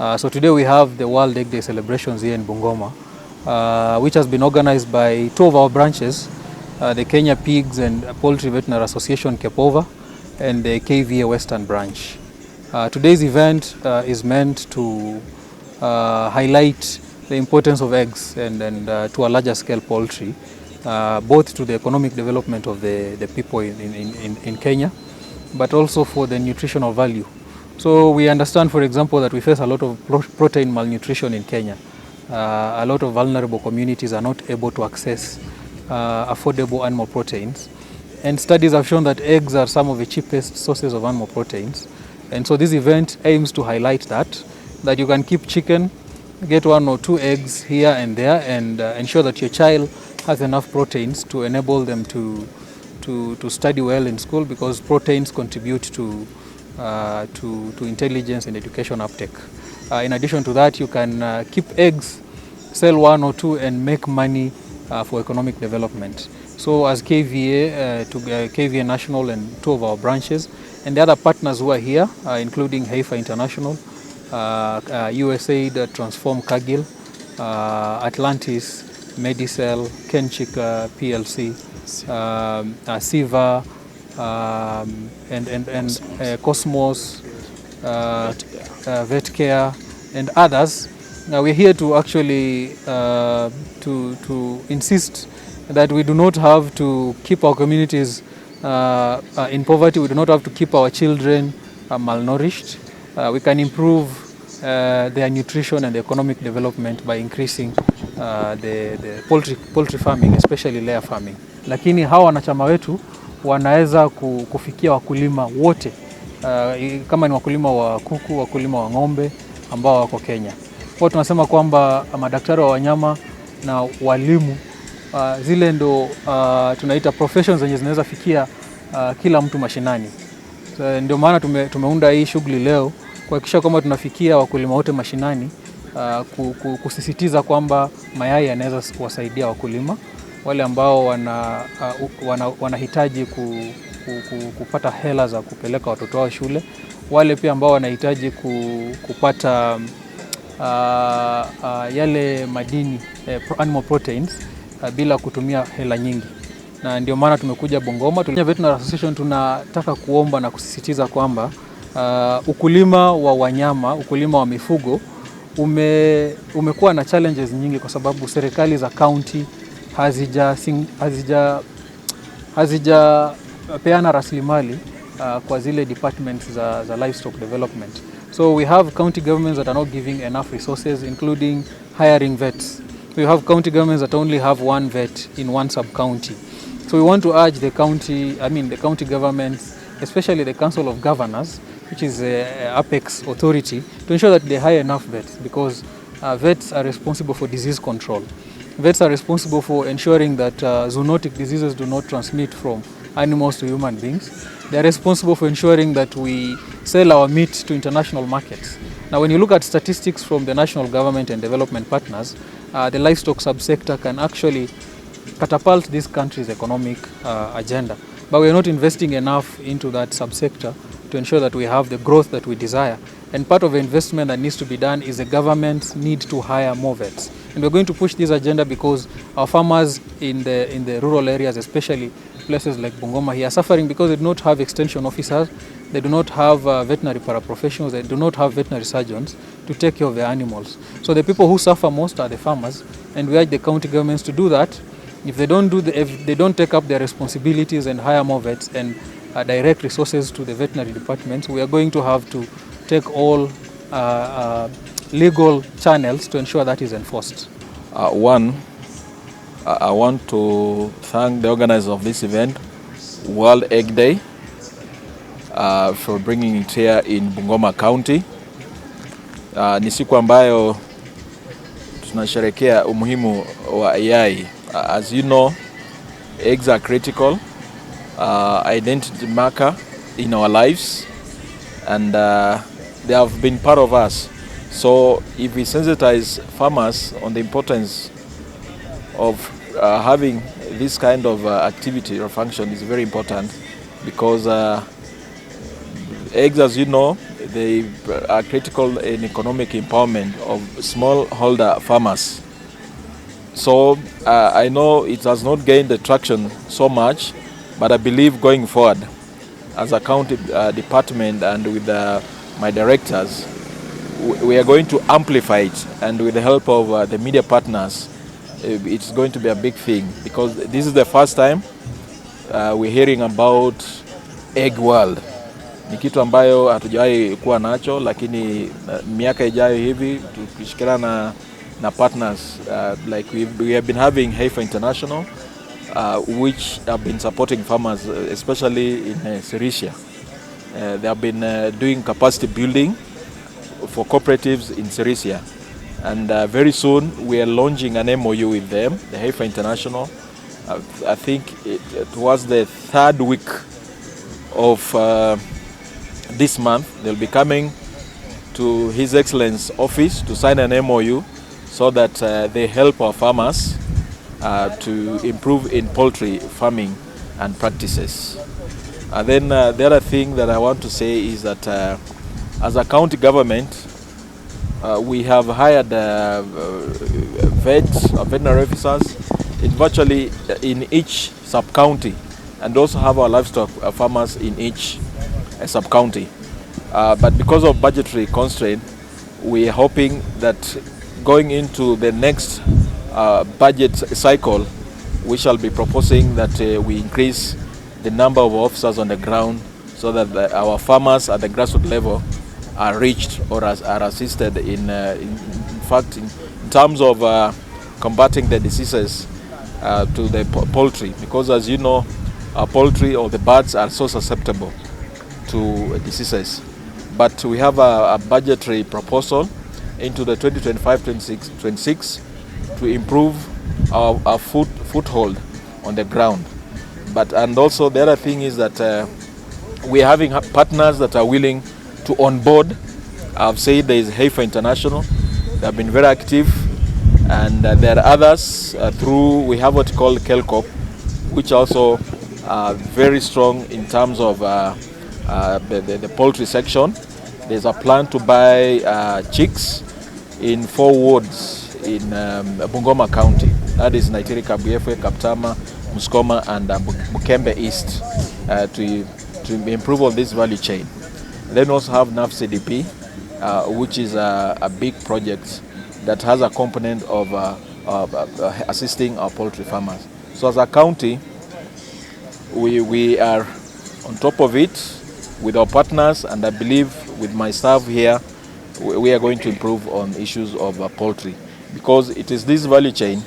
So today we have the World Egg Day celebrations here in Bungoma, which has been organized by 2 of our branches, the Kenya Pigs and Poultry Veterinary Association Kepova and the KVA Western Branch. Today's event is meant to highlight the importance of eggs and to a larger scale poultry, both to the economic development of the people in Kenya, but also for the nutritional value. So we understand, for example, that we face a lot of protein malnutrition in Kenya. A lot of vulnerable communities are not able to access affordable animal proteins. And studies have shown that eggs are some of the cheapest sources of animal proteins. And so this event aims to highlight that you can keep chicken, get 1 or 2 eggs here and there, and ensure that your child has enough proteins to enable them to study well in school, because proteins contribute to intelligence and education uptake. In addition to that, you can keep eggs, sell 1 or 2 and make money for economic development. So as KVA, KVA National and 2 of our branches, and the other partners who are here, including Haifa International, USAID, Transform Cargill, Atlantis, Medicel, Kenchik PLC, Siva, and Cosmos, Vetcare, and others. We're here to actually to insist that we do not have to keep our communities in poverty. We do not have to keep our children malnourished. We can improve their nutrition and the economic development by increasing the poultry farming, especially layer farming. Lakini hawa wanachama wetu wanaweza kufikia wakulima wote, kama ni wakulima wa kuku, wakulima wa ng'ombe ambao wako Kenya. Kwa tunasema kwamba madaktari wa wanyama na walimu, zile ndo tunaita professions zenye zinaweza fikia kila mtu mashinani. So, ndio maana tumeunda hii shughuli leo kuhakikisha kwamba tunafikia wakulima wote mashinani, kusisitiza kwamba mayai yanaweza kuwasaidia wakulima wale ambao wanahitaji kupata hela za kupeleka watoto wao shule, wale pia ambao wanahitaji kupata yale madini, animal proteins, bila kutumia hela nyingi. Na ndio maana tumekuja Bungoma. Kenya Veterinary Association tunataka kuomba na kusisitiza kwamba ukulima wa wanyama, ukulima wa mifugo umekuwa na challenges nyingi, kwa sababu serikali za county hazijapeana rasilimali kwa zile departments za livestock development. So we have county governments that are not giving enough resources, including hiring vets. We have county governments that only have 1 vet in 1 sub-county. So we want to urge the county governments, especially the Council of Governors, which is the apex authority, to ensure that they hire enough vets, because vets are responsible for disease control. Vets are responsible for ensuring that zoonotic diseases do not transmit from animals to human beings. They are responsible for ensuring that we sell our meat to international markets. Now, when you look at statistics from the national government and development partners, the livestock subsector can actually catapult this country's economic agenda. But we are not investing enough into that subsector to ensure that we have the growth that we desire. And part of the investment that needs to be done is the government need to hire more vets. And we're going to push this agenda because our farmers in the rural areas, especially places like Bungoma here, are suffering because they do not have extension officers, they do not have veterinary paraprofessionals, they do not have veterinary surgeons to take care of their animals. So the people who suffer most are the farmers, and we urge the county governments to do that. If they don't take up their responsibilities and hire more vets and direct resources to the veterinary departments, we are going to have to take all legal channels to ensure that is enforced. One, I want to thank the organizers of this event, World Egg Day, for bringing it here in Bungoma County. Ni siku ambayo tunasherehekea umuhimu wa yai. As you know, eggs are critical identity marker in our lives, and they have been part of us. So if we sensitize farmers on the importance of having this kind of activity or function, is very important, because eggs, as you know, they are critical in economic empowerment of smallholder farmers. So I know it has not gained the traction so much, but I believe going forward, as a county department and with my directors, we are going to amplify it, and with the help of the media partners, it's going to be a big thing, because this is the first time we're hearing about egg world. Ni kitu ambayo hatujawahi kuwa nacho, lakini miaka ijayo hivi tukishikana na partners like we have been having Haya International, which have been supporting farmers, especially in Syria. They have been doing capacity building for cooperatives in Syria, and very soon we are launching an MOU with them, the Haya International. I think it was the third week of this month. They'll be coming to His Excellence's office to sign an MOU so that they help our farmers to improve in poultry farming and practices. And then the other thing that I want to say is that as a county government, we have hired veterinary officers virtually in each sub-county, and also have our livestock farmers in each sub-county. But because of budgetary constraint, we are hoping that going into the next budget cycle, we shall be proposing that we increase the number of officers on the ground, so that our farmers at the grassroots level are reached or are assisted in fact, in terms of combating the diseases to the poultry, because as you know, our poultry or the birds are so susceptible to diseases. But we have a budgetary proposal into the 2025-26 to improve our foothold on the ground. And also the other thing is that we are having partners that are willing to onboard. I've said there is Haya International. They have been very active, and there are others we have what we call Kelcop, which also are very strong in terms of the poultry section. There's a plan to buy chicks in 4 wards in Bungoma County. That is Naitiri, Kabuyefwe, Kaptama, Muskoma, and Bukembe East, to improve on this value chain. Then also have NAF CDP, which is a big project that has a component of assisting our poultry farmers. So as a county, we are on top of it with our partners, and I believe with my staff here, we are going to improve on issues of poultry, because it is this value chain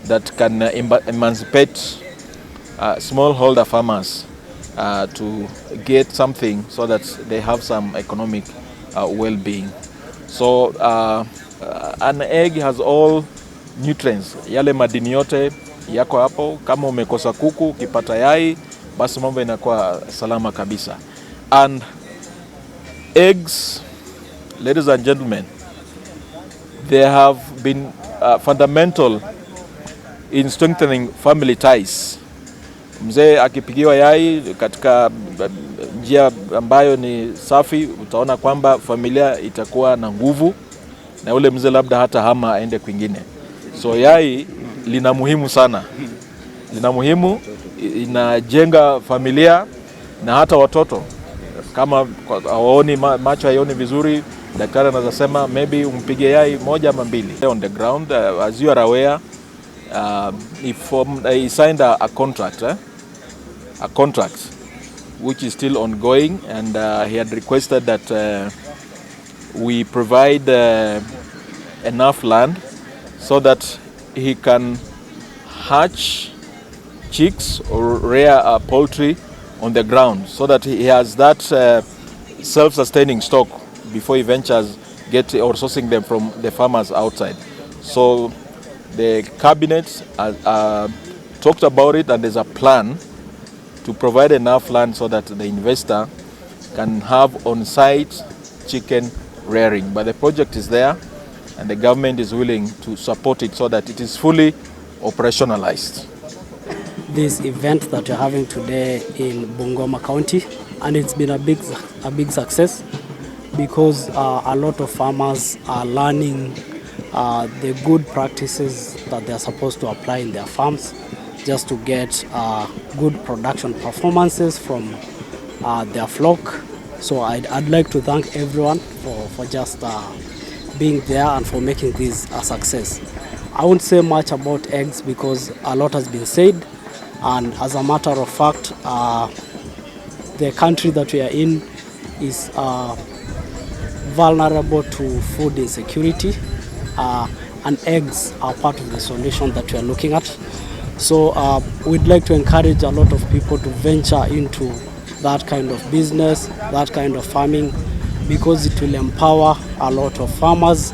that can emancipate smallholder farmers to get something so that they have some economic well-being. So an egg has all nutrients, yale madini yote yako hapo. Kama umekosa kuku, ukipata yai, basi mambo inakuwa salama kabisa. And eggs, ladies and gentlemen, they have been fundamental in strengthening family ties. Mzee akipigiwa yai katika njia ambayo ni safi, utaona kwamba familia itakuwa na nguvu, na ule mzee labda hata hama aende kwingine. So yai lina muhimu sana. Lina muhimu, inajenga familia na hata watoto. Kama hawaoni, macho haioni vizuri, daktari anaweza sema maybe umpige yai moja ama mbili. On the ground, as you are aware, he signed a contract, a contract which is still ongoing, and he had requested that we provide enough land so that he can hatch chicks or rear poultry on the ground, so that he has that self-sustaining stock before he ventures sourcing them from the farmers outside. So the cabinet talked about it, and there's a plan to provide enough land so that the investor can have on-site chicken rearing. But the project is there, and the government is willing to support it so that it is fully operationalized. This event that you're having today in Bungoma County, and it's been a big success. because a lot of farmers are learning the good practices that they are supposed to apply in their farms just to get good production performances from their flock. So I'd like to thank everyone for just being there and for making this a success. I won't say much about eggs because a lot has been said, and as a matter of fact, the country that we are in is vulnerable to food insecurity, and eggs are part of the solution that we are looking at. So we'd like to encourage a lot of people to venture into that kind of business, that kind of farming, because it will empower a lot of farmers.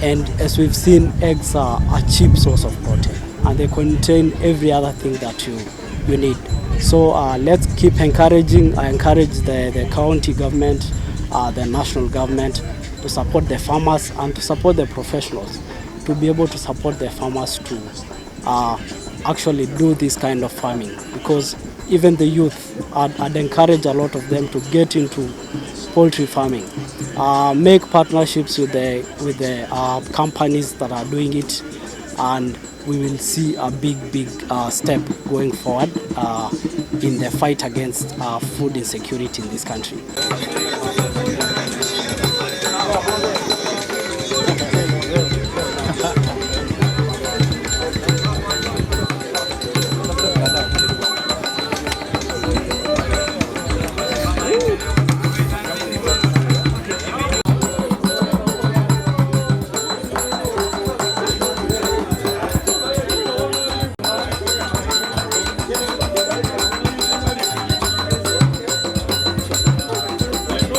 And as we've seen, eggs are a cheap source of protein, and they contain every other thing that you need. So let's keep encouraging. I encourage the county government, the national government to support the farmers and to support the professionals to be able to support the farmers to actually do this kind of farming, because even the youth, I'd encourage a lot of them to get into poultry farming, make partnerships with the companies that are doing it, and we will see a big step going forward in the fight against food insecurity in this country.